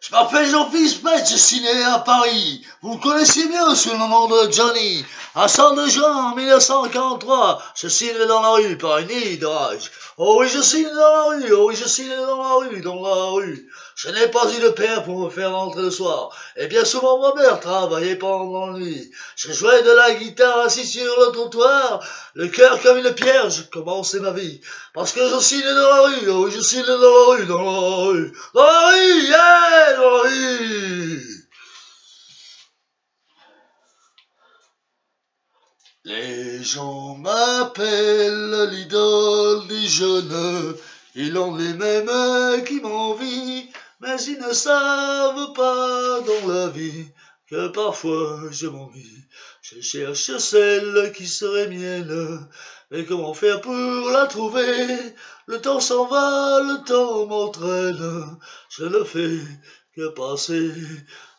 Je m'appelle Jean-Fils Pet, je suis né à Paris. Vous me connaissez mieux sous le nom de Johnny. À 102 juin 1943, je suis né dans la rue par une nid d'orage. Oh oui, je suis né dans la rue, oh oui, je suis né dans la rue, dans la rue. Je n'ai pas eu de père pour me faire rentrer le soir. Et bien souvent ma mère travaillait pendant la nuit. Je jouais de la guitare assis sur le trottoir. Le cœur comme une pierre, je commençais ma vie. Parce que je suis né dans la rue, oh oui, je suis né dans la rue, dans la rue. Dans la rue, yeah, dans la rue. Les gens m'appellent l'idole des jeunes. Ils ont les mêmes qui m'envient, mais ils ne savent pas dans la vie que parfois je m'ennuie. Je cherche celle qui serait mienne, mais comment faire pour la trouver? Le temps s'en va, le temps m'entraîne, je ne fais que passer.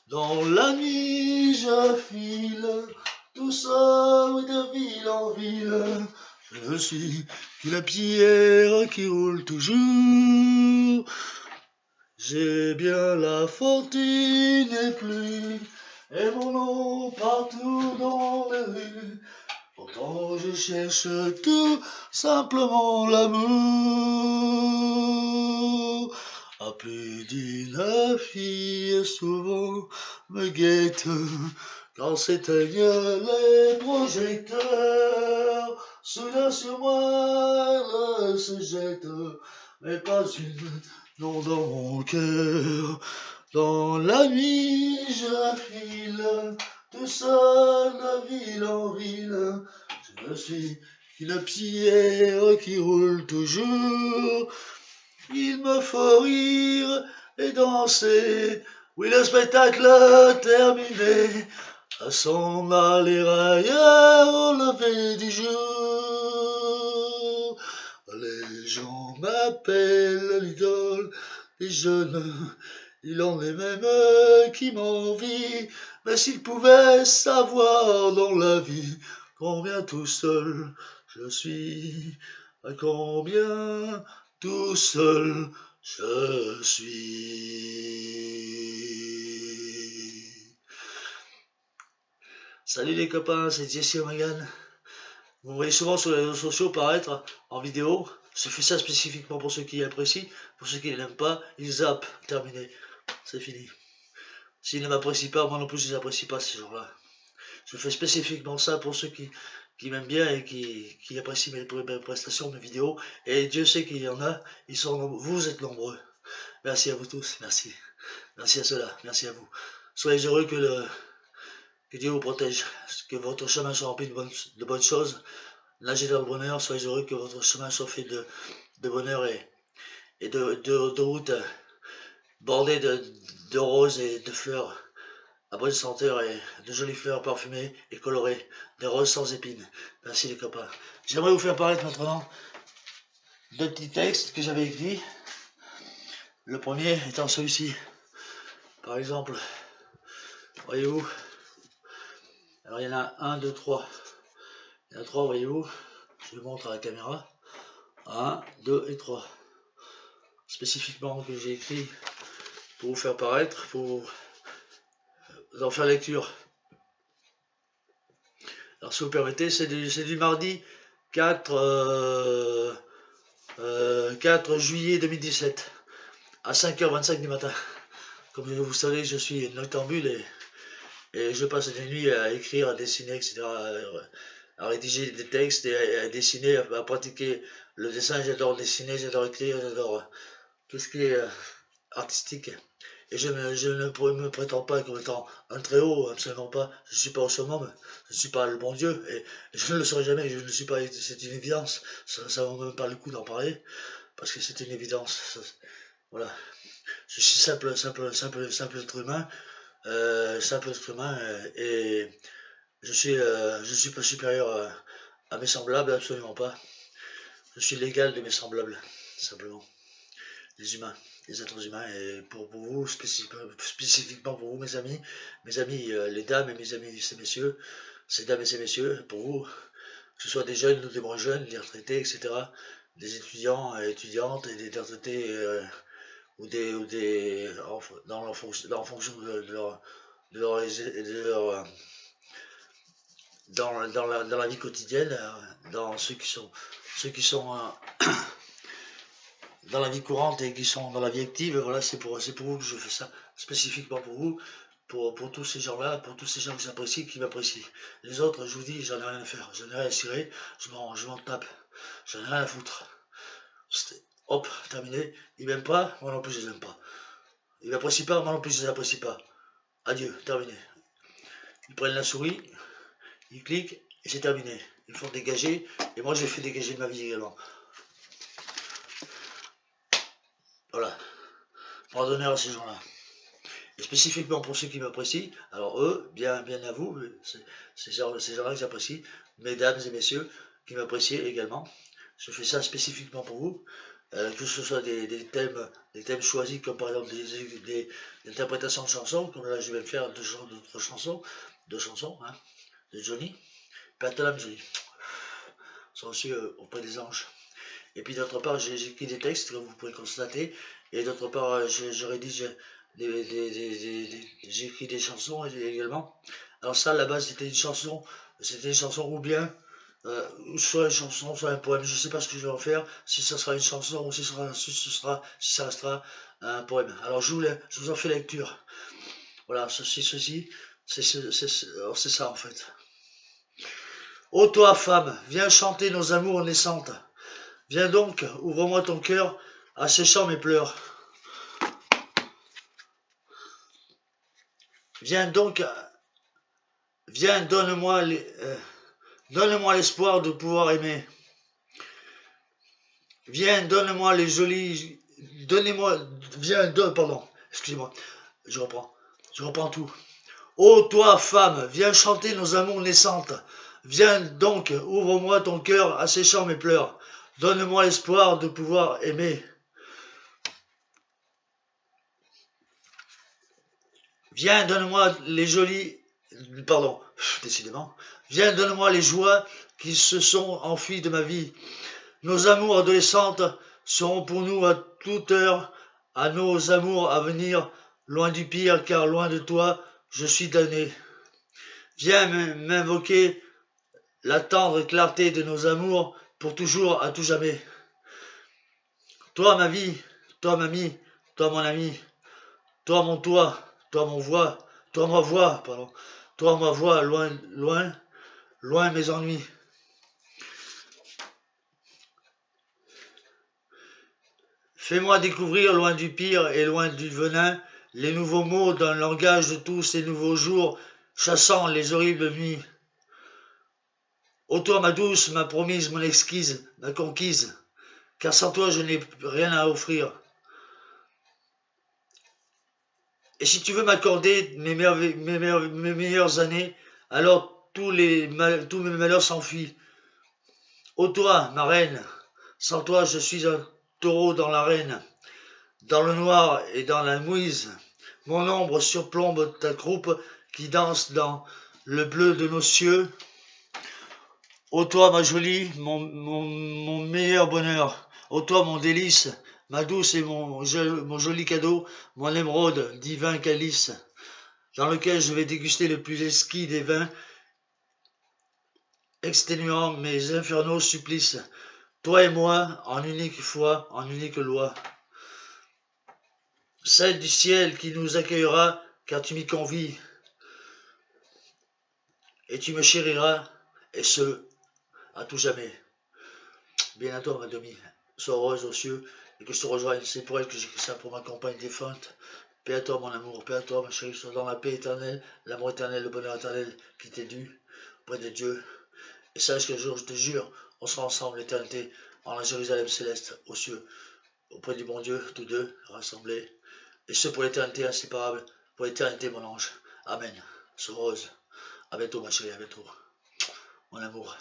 Dans la nuit je file, tout seul de ville en ville. Je ne suis qu'une pierre qui roule toujours. J'ai bien la fortune et plus, et mon nom partout dans les rues. Pourtant je cherche tout simplement l'amour. À plus d'une fille souvent me guette quand s'éteignent les projecteurs. Soudain sur moi elle se jette, mais pas une, non dans mon cœur. Dans la nuit je file, tout seul de ville en ville. Je suis qu'une pierre qui roule toujours. Il me faut rire et danser. Oui, le spectacle terminé. S'en aller ailleurs au lever du jour. Les gens m'appellent l'idole des jeunes. Ils ont les mêmes qui m'envient. Mais s'ils pouvaient savoir dans la vie combien tout seul je suis, à combien tout seul je suis. Salut les copains, c'est Jesse O'Magan. Vous me voyez souvent sur les réseaux sociaux paraître en vidéo. Je fais ça spécifiquement pour ceux qui apprécient. Pour ceux qui n'aiment pas, ils zappent. Terminé. C'est fini. S'ils ne m'apprécient pas, moi non plus je les apprécie pas ces jours-là. Je fais spécifiquement ça pour ceux qui m'aiment bien et qui apprécient mes prestations, mes vidéos. Et Dieu sait qu'il y en a. Ils sont nombreux. Vous êtes nombreux. Merci à vous tous. Merci. Merci à ceux-là. Merci à vous. Soyez heureux que Dieu vous protège. Que votre chemin soit rempli de bonnes choses. Nagez dans le bonheur. Soyez heureux que votre chemin soit fait de bonheur et de routes bordées de roses et de fleurs à bonne senteur et de jolies fleurs parfumées et colorées, des roses sans épines. Merci les copains. J'aimerais vous faire paraître maintenant deux petits textes que j'avais écrits. Le premier étant celui-ci. Par exemple, voyez-vous, alors il y en a 1, 2, 3. Il y en a 3, voyez-vous, je le montre à la caméra. 1, 2 et 3. Spécifiquement que j'ai écrit pour vous faire paraître, pour en faire lecture. Alors si vous permettez, c'est du mardi 4 juillet 2017 à 5h25 du matin. Comme vous savez, je suis noctambule et je passe des nuits à écrire, à dessiner, etc. À rédiger des textes et à dessiner, à pratiquer le dessin. J'adore dessiner, j'adore écrire, j'adore tout ce qui est artistique. Et je ne me prétends pas comme étant un très haut, absolument pas. Je ne suis pas au summum, je ne suis pas le bon Dieu, et je ne le serai jamais, je ne suis pas, c'est une évidence. Ça ne vaut même pas le coup d'en parler, parce que c'est une évidence. Voilà. Je suis simple être humain, et je suis pas supérieur à mes semblables, absolument pas. Je suis l'égal de mes semblables, simplement. Les humains, les êtres humains, et pour vous, spécifiquement pour vous, mes amis, les dames et mes amis, ces messieurs, ces dames et ces messieurs, pour vous, que ce soit des jeunes ou des moins jeunes, des retraités, etc., des étudiants et étudiantes, et des retraités en fonction de leur dans la vie quotidienne, dans ceux qui sont dans la vie courante et qui sont dans la vie active. Voilà, c'est pour vous que je fais ça, spécifiquement pour vous, pour tous ces gens-là, pour tous ces gens que j'apprécie, qui m'apprécient. Les autres, je vous dis, j'en ai rien à faire, j'en ai rien à cirer, je m'en tape, j'en ai rien à foutre. Hop, terminé. Ils m'aiment pas, moi non plus je les aime pas. Ils m'apprécient pas, moi non plus je les apprécie pas. Adieu, terminé. Ils prennent la souris, ils cliquent, et c'est terminé. Ils me font dégager, et moi je les fais dégager de ma vie également. Voilà. Pardonnez à ces gens-là. Et spécifiquement pour ceux qui m'apprécient, alors eux, bien à vous, ces gens-là que j'apprécie, mesdames et messieurs qui m'apprécient également. Je fais ça spécifiquement pour vous, que ce soit des thèmes choisis, comme par exemple des interprétations de chansons, comme là je vais me faire d'autres chansons, hein, de Johnny, Patalam Johnny, sont aussi auprès des anges. Et puis d'autre part, j'ai écrit des textes, comme vous pouvez constater, et d'autre part, je rédige j'ai écrit des chansons également. Alors ça, à la base, c'était une chanson ou bien soit une chanson, soit un poème. Je ne sais pas ce que je vais en faire, si ça sera une chanson ou si ça restera un poème. Alors je vous en fais lecture. Voilà, ceci, c'est ça en fait. Ô toi, femme, viens chanter nos amours naissantes. Viens donc, ouvre-moi ton cœur, asséchant mes pleurs. Viens donc, viens, donne-moi l'espoir de pouvoir aimer. Viens, donne-moi les jolis... Pardon, excusez-moi, je reprends tout. Ô toi, femme, viens chanter nos amours naissantes. Viens donc, ouvre-moi ton cœur, asséchant mes pleurs. Donne-moi l'espoir de pouvoir aimer. Viens, donne-moi les jolis... Pardon, décidément. Viens, donne-moi les joies qui se sont enfuies de ma vie. Nos amours adolescentes seront pour nous à toute heure, à nos amours à venir, loin du pire, car loin de toi, je suis damné. Viens m'invoquer la tendre clarté de nos amours pour toujours, à tout jamais. Toi, ma vie, toi, mamie, toi, mon ami, toi, mon toit, toi, mon voix, toi, ma voix, pardon, toi, ma voix, loin, loin, loin mes ennuis. Fais-moi découvrir, loin du pire et loin du venin, les nouveaux mots dans le langage de tous ces nouveaux jours, chassant les horribles nuits. Ô toi, ma douce, ma promise, mon exquise, ma conquise, car sans toi, je n'ai rien à offrir. Et si tu veux m'accorder mes meilleures années, alors tous mes malheurs s'enfuient. Ô toi, ma reine, sans toi, je suis un taureau dans l'arène, dans le noir et dans la mouise. Mon ombre surplombe ta croupe qui danse dans le bleu de nos cieux. Ô toi, ma jolie, mon meilleur bonheur. Ô toi, mon délice, ma douce et mon joli cadeau, mon émeraude, divin calice, dans lequel je vais déguster le plus exquis des vins, exténuant mes infernaux supplices. Toi et moi, en unique foi, en unique loi. Celle du ciel qui nous accueillera, car tu m'y convies. Et tu me chériras, et ce, à tout jamais. Bien à toi, ma demi, sois heureuse aux cieux, et que je te rejoigne. C'est pour elle que j'écris ça, pour ma compagne défunte. Paix à toi, mon amour, paix à toi, ma chérie, sois dans la paix éternelle, l'amour éternel, le bonheur éternel qui t'est dû, auprès de Dieu. Et sache qu'un jour, je te jure, on sera ensemble l'éternité, en la Jérusalem céleste, aux cieux, auprès du bon Dieu, tous deux, rassemblés. Et ce pour l'éternité inséparable, pour l'éternité, mon ange. Amen. Sois heureuse. À bientôt, ma chérie, à bientôt. Mon amour,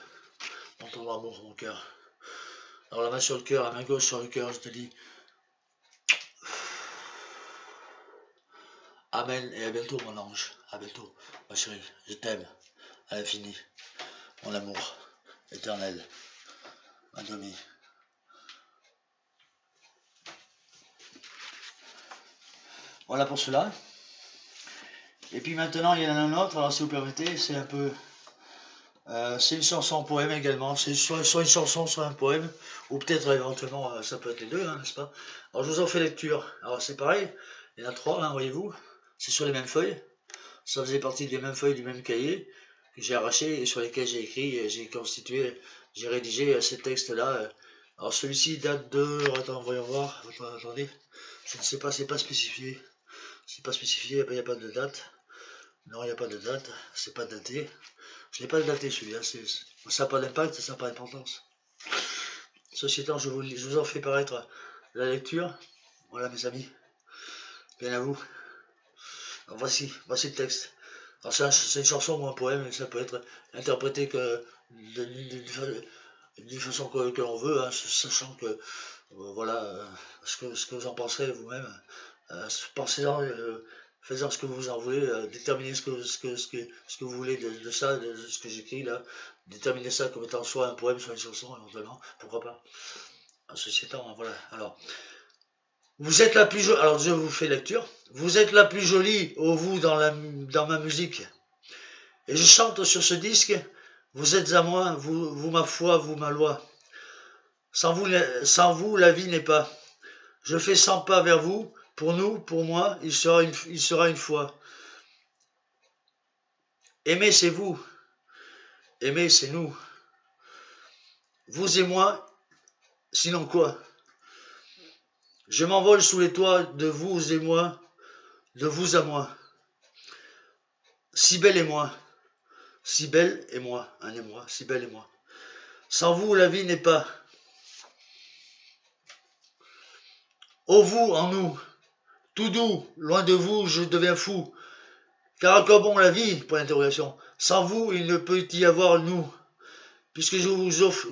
mon tendre amour, mon cœur. Alors la main sur le cœur, la main gauche sur le cœur, je te dis Amen et à bientôt, mon ange. À bientôt, ma chérie. Je t'aime à l'infini. Mon amour éternel, ma demi. Voilà pour cela. Et puis maintenant, il y en a un autre, alors si vous permettez, c'est un peu... c'est une chanson poème également, c'est soit une chanson, soit un poème, ou peut-être éventuellement, ça peut être les deux, hein, n'est-ce pas? Alors je vous en fais lecture. Alors c'est pareil, il y en a trois, hein, voyez-vous, c'est sur les mêmes feuilles, ça faisait partie des mêmes feuilles du même cahier que j'ai arraché et sur lesquels j'ai écrit, j'ai constitué, j'ai rédigé ces textes-là. Alors celui-ci date de... Attends, voyons voir, attendez, je ne sais pas, c'est pas spécifié, il n'y a pas de date. Non, il n'y a pas de date, c'est pas daté. Je n'ai pas daté celui-là, ça n'a pas d'impact, ça n'a pas d'importance. Ceci étant, je vous en fais paraître la lecture. Voilà mes amis, bien à vous. Alors, voici le texte. Alors c'est une chanson ou un poème, et ça peut être interprété que d'une façon que l'on veut, hein, sachant que voilà ce que vous en penserez vous-même. Pensez-en, faites-en ce que vous en voulez, déterminez ce que vous voulez de ça, de ce que j'écris là, déterminez ça comme étant soit un poème, soit une chanson, éventuellement, pourquoi pas. Ceci étant, voilà. Alors, vous êtes la plus jolie, alors je vous fais lecture, vous êtes la plus jolie, ô vous, dans ma musique, et je chante sur ce disque, vous êtes à moi, vous ma foi, vous ma loi. Sans vous, la vie n'est pas. Je fais 100 pas vers vous, pour nous, pour moi, il sera une fois. Aimer, c'est vous. Aimer, c'est nous. Vous et moi, sinon quoi? Je m'envole sous les toits de vous et moi, de vous à moi. Si belle et moi, si belle et moi, un et moi, si belle et moi. Sans vous, la vie n'est pas. Ô vous, en nous, tout doux, loin de vous, je deviens fou. Car à quoi bon la vie? Point d'interrogation. Sans vous, il ne peut y avoir nous. Puisque je vous offre,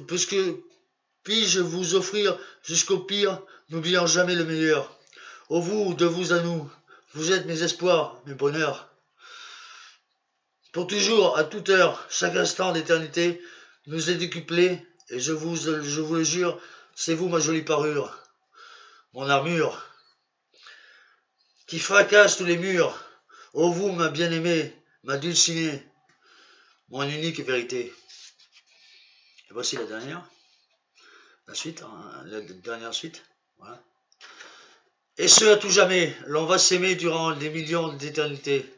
puis-je vous offrir jusqu'au pire, n'oubliant jamais le meilleur. Ô vous, de vous à nous, vous êtes mes espoirs, mes bonheurs. Pour toujours, à toute heure, chaque instant d'éternité, nous est décuplé, et je vous le jure, c'est vous ma jolie parure, mon armure, qui fracasse tous les murs. Ô vous, ma bien-aimée, ma dulcinée, mon unique vérité. Et voici la dernière. La suite, hein, la dernière suite. Voilà. Et ce à tout jamais, l'on va s'aimer durant des millions d'éternités.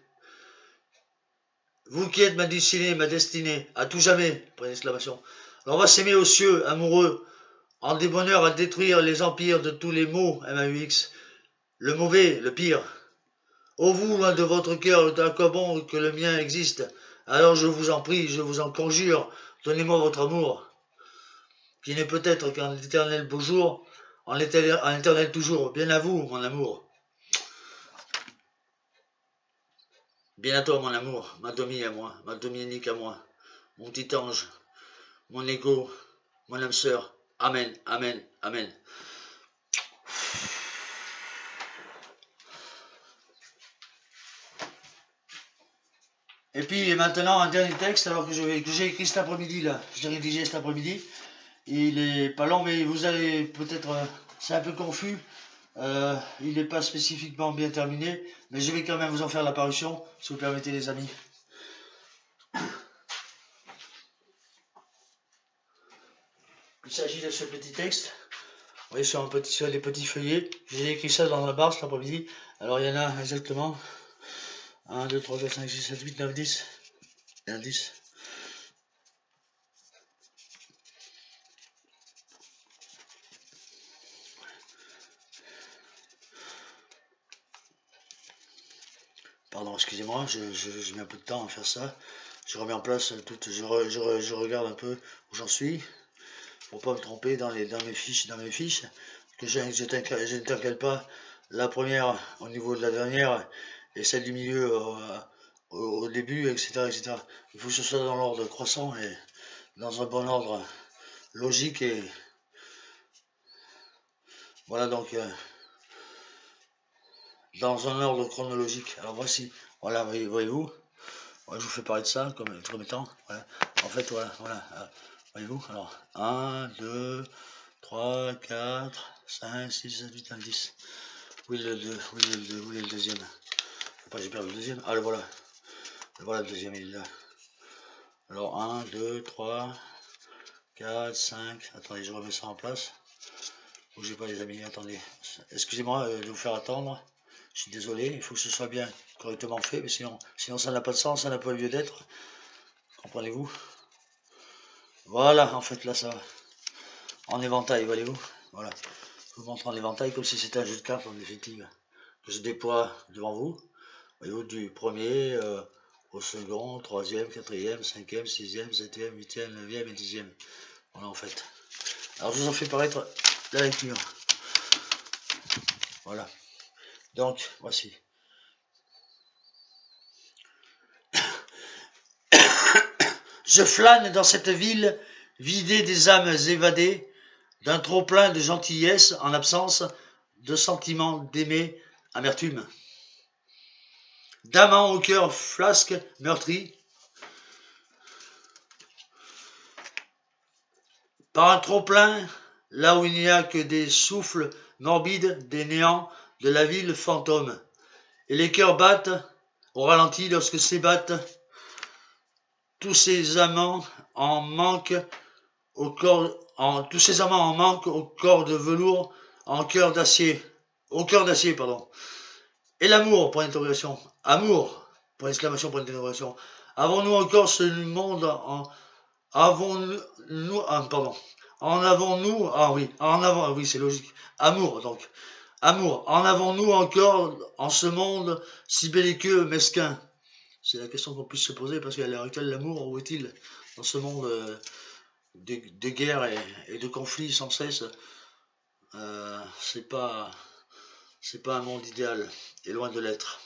Vous qui êtes ma destinée, à tout jamais, point d'exclamation. L'on va s'aimer aux cieux, amoureux, en des bonheurs à détruire les empires de tous les maux, MAUX, le mauvais, le pire. Ô vous, loin de votre cœur, à quoi bon que le mien existe? Alors je vous en prie, je vous en conjure, donnez-moi votre amour, qui n'est peut-être qu'un éternel beau jour, en l'éternel toujours. Bien à vous, mon amour. Bien à toi, mon amour, ma demi à moi, ma Dominique à moi, mon petit ange, mon ego, mon âme sœur. Amen, amen, amen. Et puis maintenant, un dernier texte, alors que j'ai écrit cet après-midi, là, je l'ai rédigé cet après-midi. Il est pas long, mais vous allez peut-être... c'est un peu confus. Il n'est pas spécifiquement bien terminé, mais je vais quand même vous en faire la parution, si vous permettez les amis. Il s'agit de ce petit texte. Vous voyez, sur les petits feuillets. J'ai écrit ça dans la barre cet après-midi. Alors il y en a exactement 1, 2, 3, 4, 5, 6, 7, 8, 9, 10. Il y en a 10. Pardon, excusez-moi, je mets un peu de temps à faire ça. Je remets en place tout, je regarde un peu où j'en suis, pour pas me tromper dans mes fiches, que je n'intercale pas la première au niveau de la dernière et celle du milieu au début, etc., etc. Il faut que ce soit dans l'ordre croissant et dans un bon ordre logique et voilà donc dans un ordre chronologique. Alors voici, voilà, voyez-vous. Ouais, je vous fais parler de ça comme étant, voilà. En fait, voilà, voyez-vous, alors, 1, 2, 3, 4, 5, 6, 7, 8, 9, 10. Où est le deuxième? J'ai perdu le deuxième. Ah, le voilà. Le voilà le deuxième, il est là. Alors, 1, 2, 3, 4, 5. Attendez, je remets ça en place. Bougez pas, les amis, attendez. Excusez-moi de vous faire attendre. Je suis désolé, il faut que ce soit bien correctement fait, mais sinon ça n'a pas de sens, ça n'a pas lieu d'être. Comprenez-vous? Voilà, en fait, là, ça va. En éventail, voyez-vous? Voilà. Je vous montre en éventail comme si c'était un jeu de cartes en définitive. Que je déploie devant vous. Voyez-vous, du premier au second, troisième, quatrième, cinquième, sixième, septième, huitième, neuvième et dixième. Voilà, en fait. Alors, je vous en fais paraître la lecture. Voilà. Donc, voici. Je flâne dans cette ville vidée des âmes évadées, d'un trop-plein de gentillesse en absence de sentiments d'aimer amertume. D'amants au cœur flasque meurtri, par un trop-plein, là où il n'y a que des souffles morbides des néants de la ville fantôme, et les cœurs battent au ralenti lorsque s'ébattent tous ces amants en manque au corps, tous ces amants en manque au corps de velours, en cœur d'acier, au cœur d'acier, pardon. Et l'amour, point d'interrogation. Amour, point d'exclamation, point d'interrogation. Avons-nous encore ce monde en... Avons-nous... Ah, pardon. En avons-nous... Ah oui, en avant... Ah oui, c'est logique. Amour, donc. Amour. En avons-nous encore en ce monde si belliqueux, mesquin? C'est la question qu'on puisse se poser, parce qu'à l'heure actuelle, l'amour, où est-il dans ce monde de guerre et de conflits sans cesse? C'est pas un monde idéal, et loin de l'être.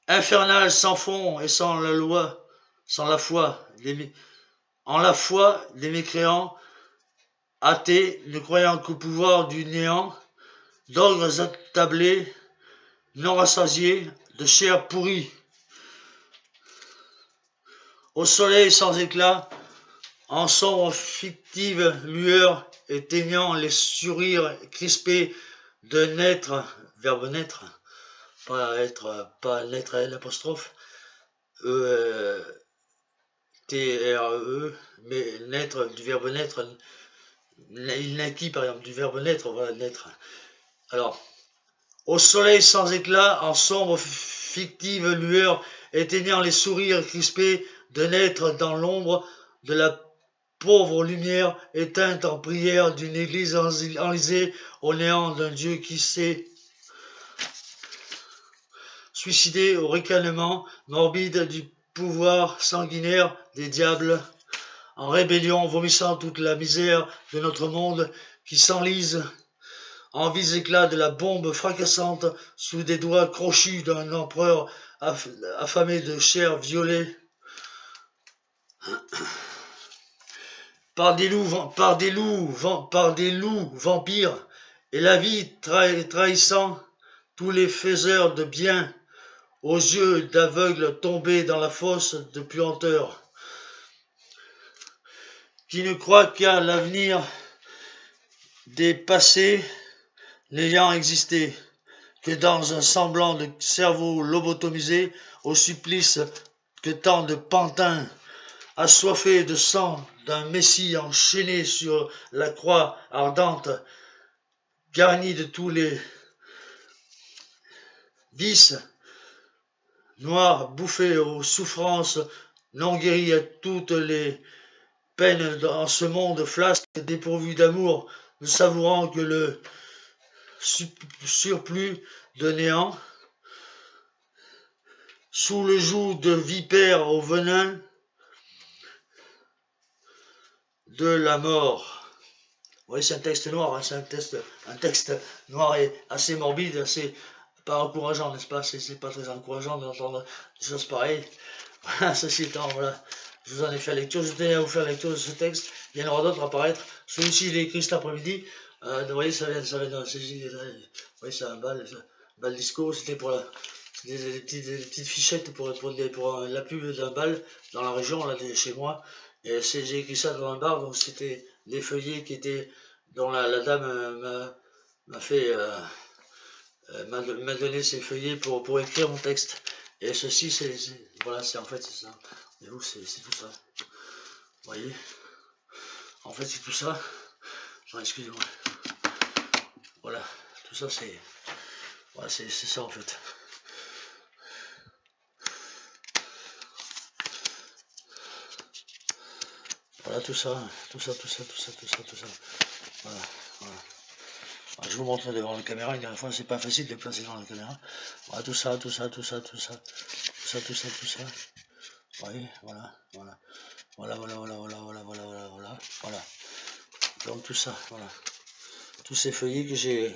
Infernal sans fond et sans la loi, sans la foi, en la foi des mécréants, athées, ne croyant qu'au pouvoir du néant, d'ogres attablés, non rassasiés, de chair pourrie. Au soleil sans éclat, en sombre fictive lueur, éteignant les sourires crispés de naître, verbe naître, pas naître à l'apostrophe, T-R-E, mais naître, du verbe naître, il naquit par exemple, du verbe naître, voilà, naître. Alors, au soleil sans éclat, en sombre fictive lueur, éteignant les sourires crispés de naître dans l'ombre de la pauvre lumière éteinte en prière d'une église enlisée au néant d'un Dieu qui s'est suicidé au ricanement morbide du pouvoir sanguinaire des diables, en rébellion, vomissant toute la misère de notre monde qui s'enlise en vis éclat de la bombe fracassante sous des doigts crochus d'un empereur affamé de chair violée par des loups vampires, et la vie trahissant tous les faiseurs de bien aux yeux d'aveugles tombés dans la fosse de puanteur, qui ne croient qu'à l'avenir des passés n'ayant existé que dans un semblant de cerveau lobotomisé au supplice que tant de pantins assoiffés de sang d'un messie enchaîné sur la croix ardente, garni de tous les vices noirs bouffés aux souffrances non guéries à toutes les peines dans ce monde flasque dépourvu d'amour, ne savourant que le surplus de néant, sous le joug de vipères au venin de la mort. Oui, c'est un texte noir, hein, c'est un texte noir et assez morbide, assez pas encourageant, n'est-ce pas? C'est pas très encourageant d'entendre des choses pareilles. Voilà, ceci étant, voilà, je vous en ai fait la lecture, je tenais à vous faire la lecture de ce texte. Il y en aura d'autres à apparaître. Celui-ci, il est écrit cet après-midi. Vous voyez, ça vient vous voyez, c'est un bal disco, c'était pour des petites fichettes pour la pub d'un bal dans la région, là, chez moi. J'ai écrit ça dans un bar, donc c'était des feuillets qui étaient, dont la dame m'a fait m'a donné ces feuillets pour écrire mon texte. Et ceci, voilà, c'est en fait c'est ça. Et vous, c'est tout ça. Vous voyez, en fait c'est tout ça. Genre, excusez-moi. Voilà, tout ça c'est, voilà, c'est ça en fait. Voilà tout ça, tout ça. Voilà, voilà. Alors, je vous montre devant la caméra, une dernière fois, c'est pas facile de placer devant la caméra. Voilà, tout ça. Vous voyez, voilà. Voilà. Donc tout ça, voilà. Tous ces feuillets que j'ai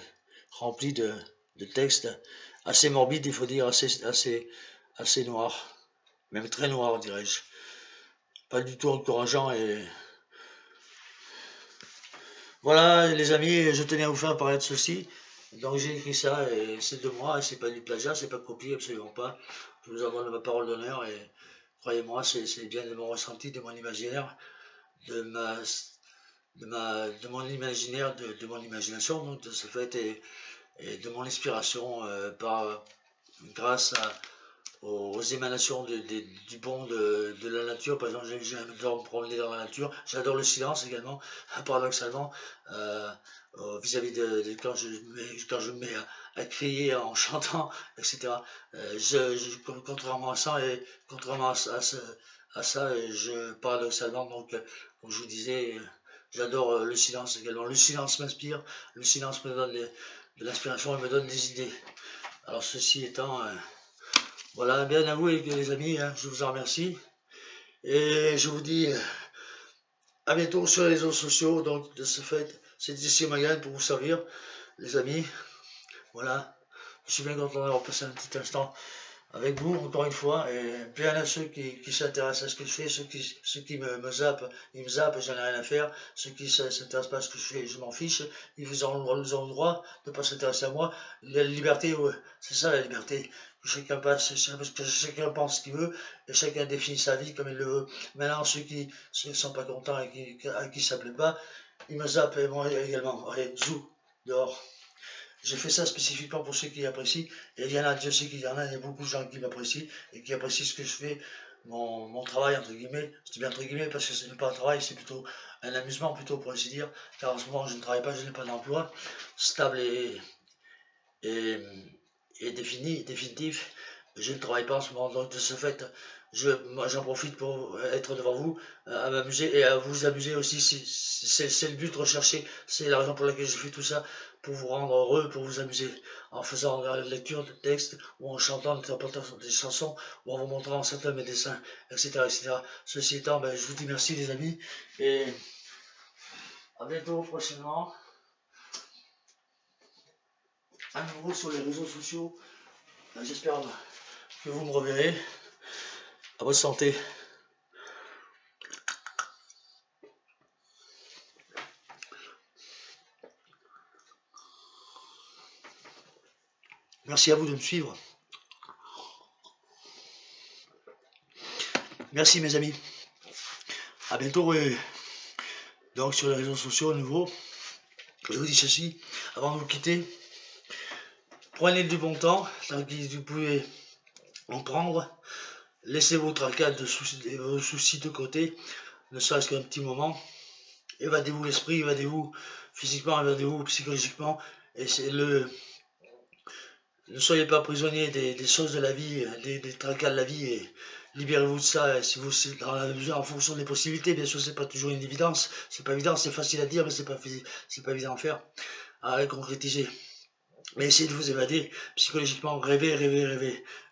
remplis de textes assez morbides, il faut dire, assez noirs. Même très noirs, dirais-je. Pas du tout encourageant et... Voilà, les amis, je tenais à vous faire parler de ceci. Donc j'ai écrit ça et c'est de moi, et c'est pas du plagiat, c'est pas copié, absolument pas. Je vous en donne ma parole d'honneur et croyez-moi, c'est bien de mon ressenti, de mon imaginaire, de mon imaginaire, de mon imagination, donc de ce fait, et de mon inspiration grâce aux émanations du bon de la nature. Par exemple, j'adore me promener dans la nature, j'adore le silence également, paradoxalement, vis-à-vis de quand je me mets à crier en chantant, etc. Contrairement à ça, paradoxalement, donc, comme je vous disais, j'adore le silence également. Le silence m'inspire, le silence me donne de l'inspiration et me donne des idées. Alors, ceci étant... voilà, bien à vous les amis, hein, je vous en remercie. Et je vous dis à bientôt sur les réseaux sociaux. Donc de ce fait, c'est Jesse Magan pour vous servir, les amis. Voilà, je suis bien content d'avoir passé un petit instant avec vous, encore une fois. Et bien à ceux qui s'intéressent à ce que je fais, ceux qui me zappent, ils me zappent, j'en ai rien à faire. Ceux qui ne s'intéressent pas à ce que je fais, je m'en fiche. Ils ont le droit de ne pas s'intéresser à moi. La liberté, ouais, c'est ça la liberté. Chacun pense ce qu'il veut et chacun définit sa vie comme il le veut. Maintenant, ceux qui ne sont pas contents et à qui ça ne plaît pas, ils me zappent et moi également. Allez, zou, dehors. J'ai fait ça spécifiquement pour ceux qui apprécient. Et il y en a, Dieu sait qu'il y en a, il y a beaucoup de gens qui m'apprécient et qui apprécient ce que je fais, mon travail, entre guillemets. Je dis bien entre guillemets parce que ce n'est pas un travail, c'est plutôt un amusement, plutôt pour ainsi dire. Car en ce moment, je ne travaille pas, je n'ai pas d'emploi stable et définitif. Je ne travaille pas en ce moment, donc de ce fait, moi j'en profite pour être devant vous, à m'amuser et à vous amuser aussi. C'est le but recherché, c'est la raison pour laquelle je fais tout ça, pour vous rendre heureux, pour vous amuser, en faisant la lecture de textes, ou en chantant, en interprétant des chansons, ou en vous montrant certains de mes dessins, etc. Ceci étant, ben, je vous dis merci les amis, et à bientôt prochainement, à nouveau sur les réseaux sociaux. J'espère que vous me reverrez. À votre santé. Merci à vous de me suivre. Merci mes amis. À bientôt. Donc sur les réseaux sociaux à nouveau. Je vous dis ceci, avant de vous quitter. Prenez du bon temps, tant que vous pouvez en prendre. Laissez vos tracas vos soucis de côté, ne serait-ce qu'un petit moment. Évadez-vous l'esprit, évadez-vous physiquement, évadez-vous psychologiquement. Et ne soyez pas prisonnier des choses de la vie, des tracas de la vie, et libérez-vous de ça. Et si vous, en fonction des possibilités, bien sûr, c'est pas toujours une évidence, c'est pas évident, c'est facile à dire, mais c'est pas évident à faire, à concrétiser. Mais essayez de vous évader psychologiquement, rêvez.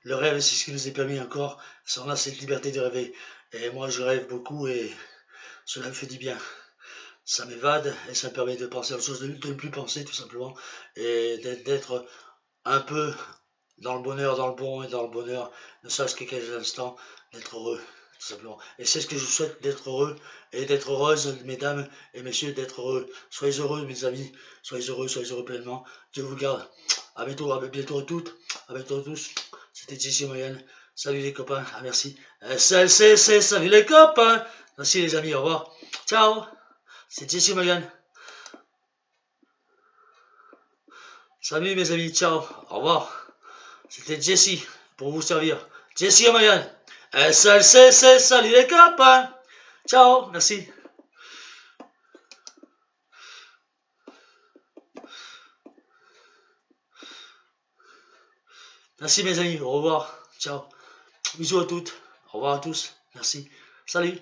Le rêve, c'est ce qui nous est permis encore. On a cette liberté de rêver. Et moi, je rêve beaucoup et cela me fait du bien. Ça m'évade et ça me permet de penser à autre chose, de ne plus penser tout simplement, et d'être un peu dans le bonheur, dans le bon et dans le bonheur, ne serait-ce que quelques instants, d'être heureux, tout simplement. Et c'est ce que je vous souhaite, d'être heureux et d'être heureuse, mesdames et messieurs, d'être heureux. Soyez heureux, mes amis, soyez heureux pleinement. Dieu vous garde. À bientôt à toutes, à bientôt à tous. C'était Jesse Mayan. Salut les copains, ah, merci. SLCC, salut les copains. Merci les amis, au revoir. Ciao. C'est Jesse Mayan. Salut mes amis, ciao, au revoir. C'était Jesse, pour vous servir. Jesse et Marianne. SLCC, salut les copains. Ciao, merci. Merci mes amis, au revoir, ciao. Bisous à toutes, au revoir à tous, merci. Salut.